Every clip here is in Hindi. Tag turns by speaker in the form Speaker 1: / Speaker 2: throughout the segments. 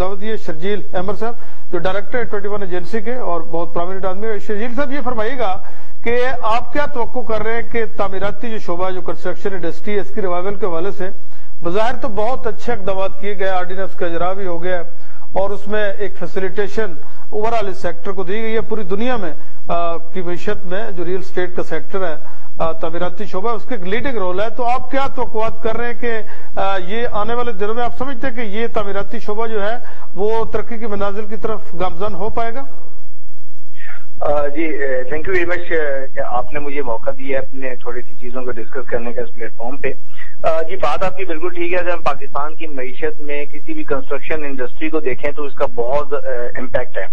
Speaker 1: दावत दी है शर्जील अहमद साहब, जो डायरेक्टर है 21 एजेंसी के और बहुत प्रामिनेंट आदमी है। शर्जील साहब, ये फरमाइएगा कि आप क्या तवक्को कर रहे हैं कि तामीराती जो शोबा जो कंस्ट्रक्शन इंडस्ट्री है इसकी रिवाइवल के हवाले से बज़ाहिर तो बहुत अच्छे इक़दाम किए गए, ऑर्डिनेंस का इजरा भी हो गया है और उसमें एक फैसिलिटेशन ओवरऑल इस सेक्टर को दी गई है। पूरी दुनिया में की मीशत में जो रियल स्टेट का सेक्टर है, तामीराती शोबा, उसका एक लीडिंग रोल है। तो आप क्या तवक्कुआत कर रहे हैं कि ये आने वाले दिनों में आप समझते हैं कि ये तामीराती शोबा जो है वो तरक्की की मनाजिल की तरफ गामजन हो पाएगा?
Speaker 2: जी थैंक यू वेरी मच, आपने मुझे मौका दिया है अपने थोड़ी सी चीजों को डिस्कस करने का इस प्लेटफॉर्म पे। जी बात आपकी बिल्कुल ठीक है। अगर हम पाकिस्तान की मईशत में किसी भी कंस्ट्रक्शन इंडस्ट्री को देखें तो इसका बहुत इम्पैक्ट है।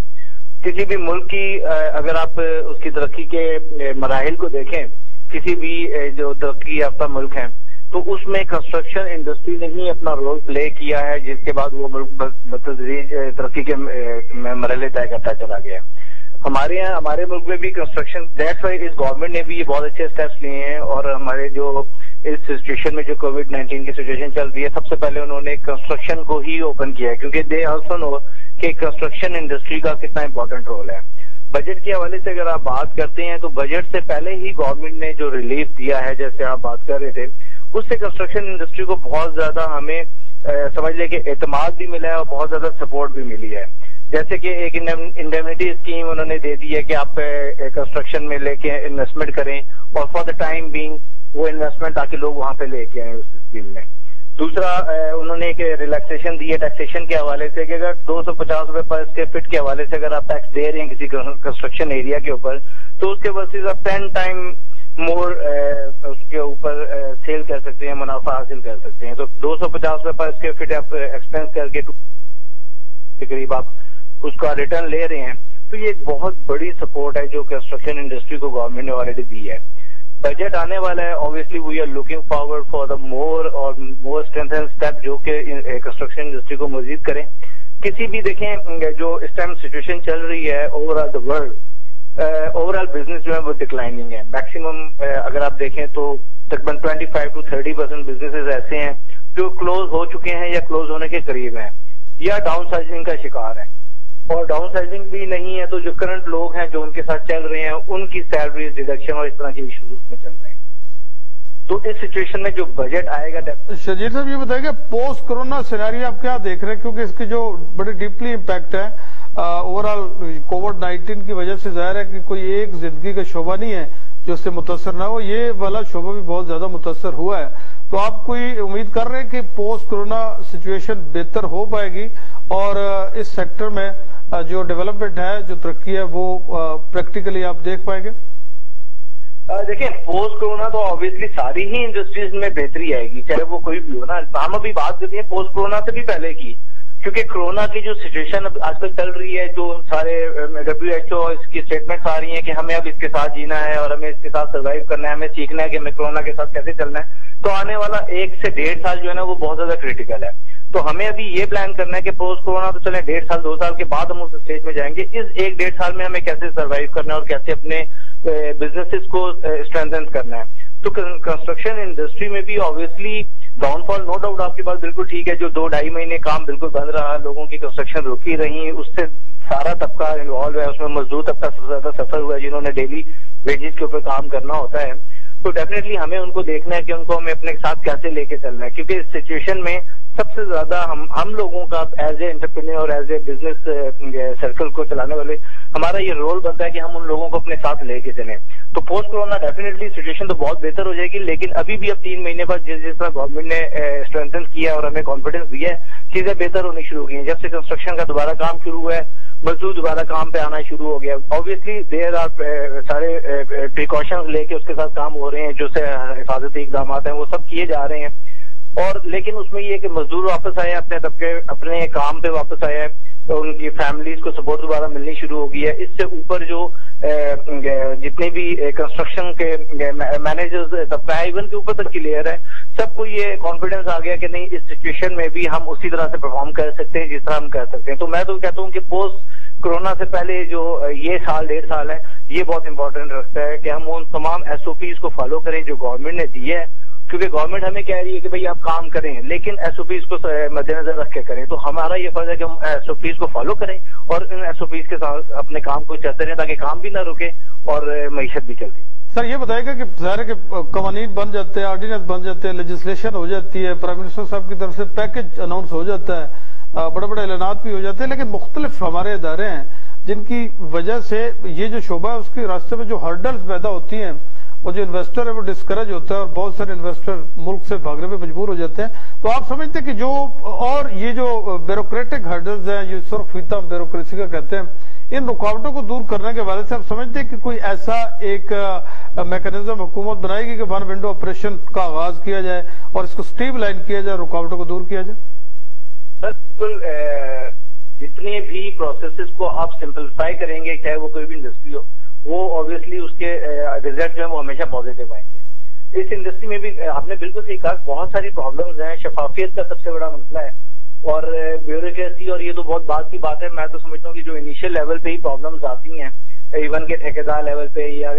Speaker 2: किसी भी मुल्क की अगर आप उसकी तरक्की के मराहिल को देखें, किसी भी जो तरक्की याफ्ता मुल्क है तो उसमें कंस्ट्रक्शन इंडस्ट्री ने ही अपना रोल प्ले किया है, जिसके बाद वो मुल्क बतदरीज तरक्की के मरहले तय करता चला गया। हमारे यहाँ हमारे मुल्क में भी कंस्ट्रक्शन, दैट्स व्हाई इस गवर्नमेंट ने भी ये बहुत अच्छे स्टेप्स लिए हैं और हमारे जो इस सिचुएशन में जो कोविड-19 की सिचुएशन चल रही है, सबसे पहले उन्होंने कंस्ट्रक्शन को ही ओपन किया है, क्योंकि दे आल्सो नो कि कंस्ट्रक्शन इंडस्ट्री का कितना इंपॉर्टेंट रोल है। बजट के हवाले से अगर आप बात करते हैं तो बजट से पहले ही गवर्नमेंट ने जो रिलीफ दिया है, जैसे आप बात कर रहे थे, उससे कंस्ट्रक्शन इंडस्ट्री को बहुत ज्यादा हमें समझ ले कि एतमाद भी मिला है और बहुत ज्यादा सपोर्ट भी मिली है। जैसे कि एक इंडेमनिटी स्कीम उन्होंने दे दी है कि आप कंस्ट्रक्शन में लेके इन्वेस्टमेंट करें और फॉर द टाइम बीइंग वो इन्वेस्टमेंट ताकि लोग वहां पे लेके आए उस स्कीम में। दूसरा उन्होंने एक रिलैक्सेशन दी है टैक्सेशन के हवाले से कि अगर 250 रुपए पर स्क्वायर फीट के हवाले से अगर आप टैक्स दे रहे हैं किसी कंस्ट्रक्शन एरिया के ऊपर, तो उसके वर्सेस आप 10 टाइम मोर उसके ऊपर सेल कर सकते हैं, मुनाफा हासिल कर सकते हैं। तो 250 रुपए पर स्क्वायर फीट आप एक्सपेंस करके के करीब आप उसका रिटर्न ले रहे हैं। तो ये एक बहुत बड़ी सपोर्ट है जो कंस्ट्रक्शन इंडस्ट्री को गवर्नमेंट ने ऑलरेडी दी है। बजट आने वाला है, obviously we are looking forward for the more strengthen step जो कि कंस्ट्रक्शन इंडस्ट्री को मजीद करें। किसी भी देखें जो इस टाइम सिचुएशन चल रही है overall the world, overall business जो है वो डिक्लाइनिंग है। मैक्सिमम अगर आप देखें तो तकरीबन 25 to 30% बिजनेसेस ऐसे हैं जो क्लोज हो चुके हैं या क्लोज होने के करीब हैं या डाउन साइजिंग का शिकार है। और डाउन साइजिंग भी नहीं है तो जो करंट लोग हैं जो उनके साथ चल रहे हैं उनकी सैलरीज डिडक्शन और इस तरह के इश्यूज उसमें चल रहे हैं। तो इस सिचुएशन में जो बजट आएगा।
Speaker 1: शर्जील साहब, ये बताइए पोस्ट कोरोना सिनेरियो आप क्या देख रहे हैं, क्योंकि इसके जो बड़े डीपली इम्पैक्ट है ओवरऑल कोविड-19 की वजह से जाहिर है कि कोई एक जिंदगी का शोबा नहीं है जो उससे मुतासर ना हो, ये वाला शोबा भी बहुत ज्यादा मुतासर हुआ है। तो आप कोई उम्मीद कर रहे हैं कि पोस्ट कोरोना सिचुएशन बेहतर हो पाएगी और इस सेक्टर में जो डेवलपमेंट है, जो तरक्की है, वो प्रैक्टिकली आप देख पाएंगे?
Speaker 2: देखिए पोस्ट कोरोना तो ऑब्वियसली सारी ही इंडस्ट्रीज में बेहतरी आएगी, चाहे वो कोई भी हो ना। हम अभी बात करते हैं पोस्ट कोरोना से भी पहले की, क्योंकि कोरोना की जो सिचुएशन आजकल चल रही है, जो सारे WHO इसकी स्टेटमेंट्स आ रही हैं कि हमें अब इसके साथ जीना है और हमें इसके साथ सर्वाइव करना है, हमें सीखना है कि हमें कोरोना के साथ कैसे चलना है। तो आने वाला 1 से 1.5 साल जो है ना वो बहुत ज्यादा क्रिटिकल है। तो हमें अभी ये प्लान करना है कि पोस्ट कोरोना तो चले 1.5 साल 2 साल के बाद हम उस स्टेज में जाएंगे। इस 1-1.5 साल में हमें कैसे सर्वाइव करना है और कैसे अपने बिजनेसेस को स्ट्रेंथन करना है। तो कंस्ट्रक्शन इंडस्ट्री में भी ऑब्वियसली डाउनफॉल, नो डाउट आपकी बात बिल्कुल ठीक है। जो 2-2.5 महीने काम बिल्कुल बंद रहा, लोगों की कंस्ट्रक्शन रुकी रही, उससे सारा तबका इन्वॉल्व है, उसमें मजदूर तबका सबसे ज्यादा सफर हुआ है जिन्होंने डेली वेजेस के ऊपर काम करना होता है। तो डेफिनेटली हमें उनको देखना है कि उनको हमें अपने साथ कैसे लेके चलना है, क्योंकि इस सिचुएशन में सबसे ज्यादा हम लोगों का एज ए एंटरप्रेन्योर और एज ए बिजनेस सर्कल को चलाने वाले हमारा ये रोल बनता है कि हम उन लोगों को अपने साथ लेके चलें। तो पोस्ट कोरोना डेफिनेटली सिचुएशन तो बहुत बेहतर हो जाएगी, लेकिन अभी भी अब 3 महीने बाद जिस तरह गवर्नमेंट ने स्ट्रेंथन किया और हमें कॉन्फिडेंस दिया है, चीजें बेहतर होनी शुरू हो गई हैं। जब से कंस्ट्रक्शन का दोबारा काम शुरू हुआ है, मजदूर दोबारा काम पे आना शुरू हो गया। ऑब्वियसली देयर आर सारे प्रिकॉशंस लेके उसके साथ काम हो रहे हैं, जो से हिफाजती इकदाम हैं वो सब किए जा रहे हैं। और लेकिन उसमें ये कि मजदूर वापस आए, अपने काम पे वापस आए हैं, तो उनकी फैमिलीज को सपोर्ट दोबारा मिलनी शुरू हो गई है। इससे ऊपर जो जितने भी कंस्ट्रक्शन के मैनेजर्स तबका है, इवन के ऊपर तक की लेयर है, सबको ये कॉन्फिडेंस आ गया कि नहीं, इस सिचुएशन में भी हम उसी तरह से परफॉर्म कर सकते हैं जिस तरह हम कर सकते हैं। तो मैं तो कहता हूँ कि पोस्ट कोरोना से पहले जो ये साल 1.5 साल है, ये बहुत इंपॉर्टेंट रखता है कि हम उन तमाम SOPs को फॉलो करें जो गवर्नमेंट ने दी है क्योंकि गवर्नमेंट हमें कह रही है कि भाई आप काम करें, लेकिन एसओपीज को मद्देनजर रख के करें। तो हमारा ये फर्ज है कि हम एसओपीज को फॉलो करें और इन एसओपीज के साथ अपने काम को चलते रहें ताकि काम भी ना रुके और मईशत भी चलती।
Speaker 1: सर ये बताएगा कि सारे के कवानीन बन जाते हैं, ऑर्डिनेंस बन जाते हैं, लेजिस्लेशन हो जाती है, प्राइम मिनिस्टर साहब की तरफ से पैकेज अनाउंस हो जाता है, बड़े बड़े ऐलानात भी हो जाते हैं, लेकिन मुख्तलिफ हमारे इदारे हैं जिनकी वजह से ये जो शोबा है उसके रास्ते में जो हर्डल्स पैदा होती हैं और जो इन्वेस्टर है वो डिस्करेज होता है और बहुत सारे इन्वेस्टर मुल्क से भागने पे मजबूर हो जाते हैं। तो आप समझते हैं कि जो और ये जो ब्यूरोक्रेटिक हर्डल्स हैं, ये सुर्ख फीता ब्यूरोक्रेसी का कहते हैं, इन रुकावटों को दूर करने के बारे से आप समझते हैं कि कोई ऐसा एक मैकेनिज्म हुकूमत बनाएगी कि वन विंडो ऑपरेशन का आगाज किया जाए और इसको स्ट्रीमलाइन किया जाए, रुकावटों को दूर किया जाए?
Speaker 2: बिल्कुल, जितने भी प्रोसेसेस को आप सिंपलीफाई करेंगे, चाहे वो कोई भी इंडस्ट्री हो, वो ऑब्वियसली उसके रिजल्ट जो है वो हमेशा पॉजिटिव आएंगे। इस इंडस्ट्री में भी आपने बिल्कुल सही कहा, बहुत सारी प्रॉब्लम्स हैं। शफाफियत का सबसे बड़ा मसला है और ब्यूरोक्रेसी, और ये तो बहुत बात की बात है। मैं तो समझता हूँ कि जो इनिशियल लेवल पे ही प्रॉब्लम्स आती हैं, इवन के ठेकेदार लेवल पे या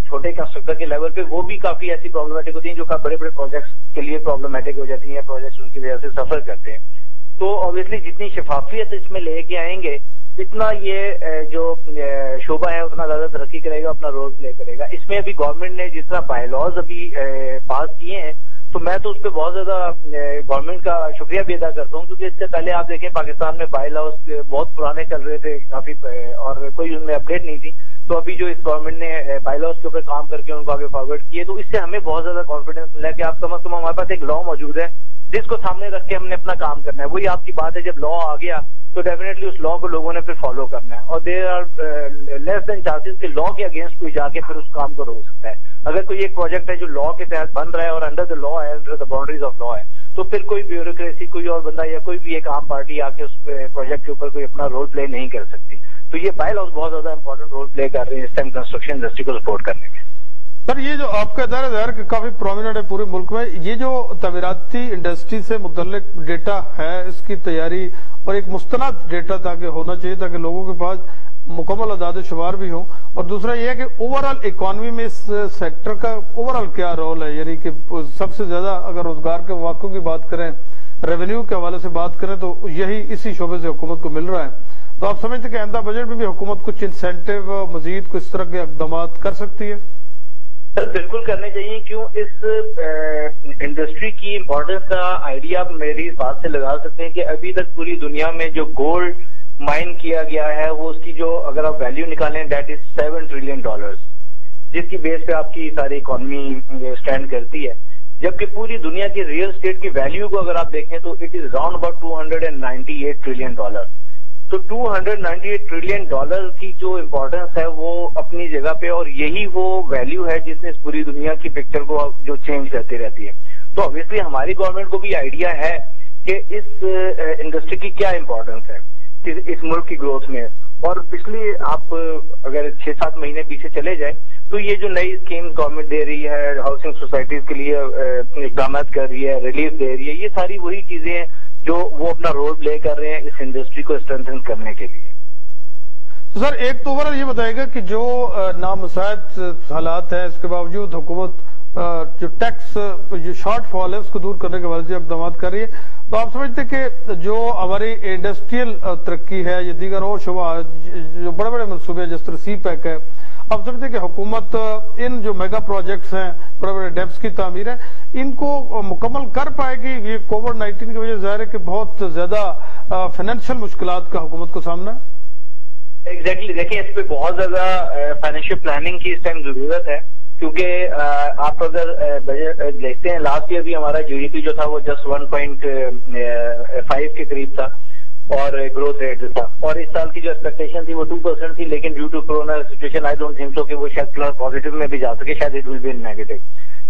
Speaker 2: छोटे कंस्ट्रक्टर के लेवल पे, वो भी काफी ऐसी प्रॉब्लमेटिक होती हैं जो बड़े बड़े प्रोजेक्ट्स के लिए प्रॉब्लमेटिक हो जाती हैं या प्रोजेक्ट्स उनकी वजह से सफर करते हैं। तो ऑब्वियसली जितनी शफाफियत इसमें लेके आएंगे, इतना ये जो शोबा है उतना ज्यादा तरक्की करेगा, अपना रोल प्ले करेगा। इसमें अभी गवर्नमेंट ने जिस तरह बायलॉज अभी पास किए हैं, तो मैं तो उस पर बहुत ज्यादा गवर्नमेंट का शुक्रिया भी अदा करता हूँ, क्योंकि इससे पहले आप देखें पाकिस्तान में बायलॉज बहुत पुराने चल रहे थे काफी, और कोई उनमें अपडेट नहीं थी। तो अभी जो इस गवर्नमेंट ने बायलॉज के ऊपर काम करके उनको आगे फॉरवर्ड किए, तो इससे हमें बहुत ज्यादा कॉन्फिडेंस मिला कि आप कम से कम हमारे पास एक लॉ मौजूद है जिसको सामने रख के हमने अपना काम करना है। वही आपकी बात है, जब लॉ आ गया तो डेफिनेटली उस लॉ को लोगों ने फिर फॉलो करना है, और there are less than chances कि लॉ के अगेंस्ट कोई जाके फिर उस काम को रोक सकता है। अगर कोई एक प्रोजेक्ट है जो लॉ के तहत बन रहा है और अंडर द लॉ है, under the boundaries of law है, तो फिर कोई ब्यूरोक्रेसी, कोई और बंदा या कोई भी एक आम पार्टी आके उस प्रोजेक्ट के ऊपर कोई अपना रोल प्ले नहीं कर सकती। तो ये बायलॉज बहुत ज्यादा इंपॉर्टेंट रोल प्ले कर रहे हैं इस टाइम कंस्ट्रक्शन इंडस्ट्री को सपोर्ट करने में।
Speaker 1: सर ये जो आपका इदारा काफी प्रोमिनेंट है पूरे मुल्क में, ये जो तमीराती इंडस्ट्री से मुतल्लिक डेटा है, इसकी तैयारी और एक मुस्तनद डेटा ताकि होना चाहिए ताकि लोगों के पास मुकम्मल अदाद शुमार भी हो। और दूसरा ये है कि ओवरऑल इकोनॉमी में इस सेक्टर का ओवरऑल क्या रोल है, यानी कि सबसे ज्यादा अगर रोजगार के मौकों की बात करें, रेवेन्यू के हवाले से बात करें, तो यही इसी शोबे से हुकूमत को मिल रहा है। तो आप समझते हैं कि आइंदा बजट में भी हुकूमत कुछ इंसेंटिव मजीद कुछ इस तरह के इकदाम कर सकती है?
Speaker 2: सर बिल्कुल करने चाहिए। क्यों, इस इंडस्ट्री की इम्पोर्टेंस का आइडिया आप मेरी इस बात से लगा सकते हैं कि अभी तक पूरी दुनिया में जो गोल्ड माइन किया गया है, वो उसकी जो अगर आप वैल्यू निकालें, दैट इज $7 ट्रिलियन, जिसकी बेस पे आपकी सारी इकोनॉमी स्टैंड करती है। जबकि पूरी दुनिया की रियल स्टेट की वैल्यू को अगर आप देखें तो it is round about $298 trillion. तो $298 ट्रिलियन की जो इम्पोर्टेंस है वो अपनी जगह पे, और यही वो वैल्यू है जिसने इस पूरी दुनिया की पिक्चर को जो चेंज करती रहती है। तो ऑब्वियसली हमारी गवर्नमेंट को भी आइडिया है कि इस इंडस्ट्री की क्या इम्पोर्टेंस है इस मुल्क की ग्रोथ में। और पिछले आप अगर 6-7 महीने पीछे चले जाए तो ये जो नई स्कीम गवर्नमेंट दे रही है, हाउसिंग सोसाइटीज के लिए इकदाम कर रही है, रिलीफ दे रही है, ये सारी वही चीजें हैं जो वो अपना रोल प्ले कर रहे हैं इस इंडस्ट्री को स्ट्रेंथन करने के लिए।
Speaker 1: तो सर एक तो ओवरऑल ये बताएगा कि जो नामुसाइद हालात है, इसके बावजूद हुकूमत जो टैक्स जो शॉर्टफॉल है उसको दूर करने के बारे में इकदाम कर रही है। तो आप समझते कि जो हमारी इंडस्ट्रियल तरक्की है या दीगर और शोबा जो बड़े बड़े मनसूबे जिस तरह सी पैक है, आप समझते हैं कि हुकूमत इन जो मेगा प्रोजेक्ट्स हैं, बड़े बड़े डेप्स की तामीर है, इनको मुकम्मल कर पाएगी? ये कोविड-19 की वजह से जाहिर है कि बहुत ज्यादा फाइनेंशियल मुश्किलात का हुकूमत को सामना है।
Speaker 2: एग्जैक्टली, देखिए इस पे बहुत ज्यादा फाइनेंशियल प्लानिंग की इस टाइम जरूरत है, क्योंकि आप अगर बजट देखते हैं, लास्ट ईयर भी हमारा जीडीपी जो था वो जस्ट 1.5 के करीब था और ग्रोथ रेट था, और इस साल की जो एक्सपेक्टेशन थी वो 2% थी, लेकिन due to corona situation I don't think so कि वो शायद पॉजिटिव में भी जा सके, शायद it will be in negative.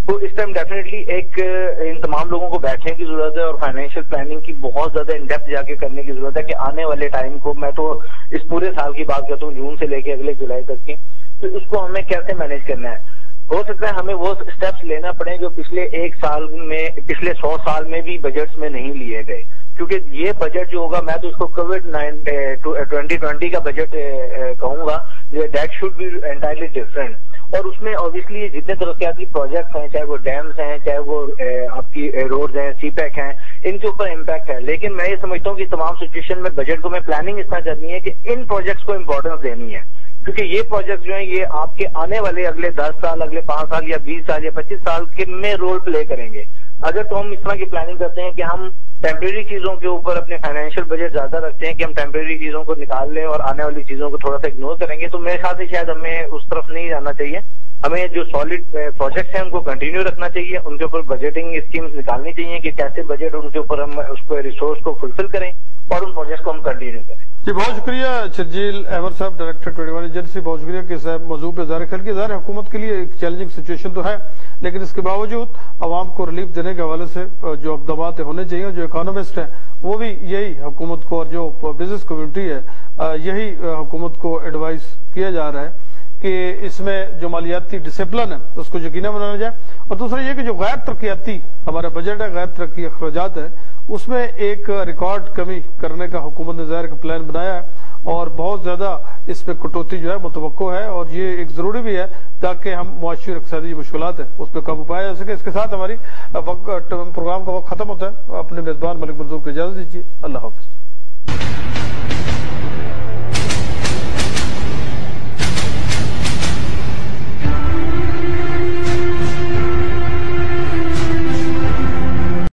Speaker 2: तो इस टाइम डेफिनेटली एक इन तमाम लोगों को बैठने की जरूरत है और फाइनेंशियल प्लानिंग की बहुत ज्यादा इन डेप्थ जाके करने की जरूरत है कि आने वाले टाइम को, मैं तो इस पूरे साल की बात करता हूँ, जून से लेके अगले जुलाई तक की, तो उसको हमें कैसे मैनेज करना है। हो सकता है हमें वो स्टेप्स लेना पड़े जो पिछले 1 साल में, पिछले 100 साल में भी बजट्स में नहीं लिए गए। क्योंकि ये बजट जो होगा, मैं तो इसको कोविड 2020 का बजट कहूंगा, that should be entirely different. और उसमें ऑब्वियसली जितने तरक्याती प्रोजेक्ट्स हैं, चाहे वो डैम्स हैं, चाहे वो आपकी रोड्स हैं, सीपैक हैं, इनके ऊपर इम्पैक्ट है। लेकिन मैं ये समझता हूँ कि तमाम सिचुएशन में बजट को मैं प्लानिंग इस तरह करनी है कि इन प्रोजेक्ट्स को इम्पोर्टेंस देनी है, क्योंकि ये प्रोजेक्ट जो है ये आपके आने वाले अगले 10 साल, अगले 5 साल या 20 साल या 25 साल के में रोल प्ले करेंगे। अगर तो हम इस तरह की प्लानिंग करते हैं कि हम टेम्परेरी चीजों के ऊपर अपने फाइनेंशियल बजट ज्यादा रखते हैं कि हम टेम्परेरी चीजों को निकाल लें और आने वाली चीजों को थोड़ा सा इग्नोर करेंगे, तो मेरे ख्याल से शायद हमें उस तरफ नहीं जाना चाहिए। हमें जो सॉलिड प्रोजेक्ट्स हैं उनको कंटिन्यू रखना चाहिए, उनके ऊपर बजटिंग स्कीम्स निकालनी चाहिए कि कैसे बजट उनके ऊपर हम उसको रिसोर्स को फुलफिल करें और उन प्रोजेक्ट्स को हम कंटिन्यू करें।
Speaker 1: जी बहुत शुक्रिया शर्जील अहमद साहब, डायरेक्टर 21 एजेंसी। बहुत शुक्रिया कि साहब मौजूद पे ज़ाहिर ख्याल की ज़ाहिर हुकूमत के लिए एक चैलेंजिंग सिचुएशन तो है, लेकिन इसके बावजूद आवाम को रिलीफ देने के हवाले से जो इक़दामात होने चाहिए, जो इकोनॉमिस्ट हैं वो भी यही हुकूमत को और जो बिजनेस कम्युनिटी है यही हुकूमत को एडवाइस किया जा रहा है कि इसमें जो मालियाती डिसिप्लिन है उसको यकीना बनाया जाए। और दूसरा ये कि जो गैर तरक्याती हमारा बजट है, गैर तरक्की अखराजात है, उसमें एक रिकॉर्ड कमी करने का हुकूमत ने ज़ाहिर का प्लान बनाया है और बहुत ज्यादा इस पे कटौती जो है मुतवक्को है और ये एक जरूरी भी है ताकि हम मुआशी और इक़्तिसादी मुश्किलात है उस पर काबू पाया जा सके। इसके साथ हमारी प्रोग्राम का वक्त खत्म होता है। अपने मेजबान मलिक मंसूर को इजाजत दीजिए। अल्लाह हाफिज।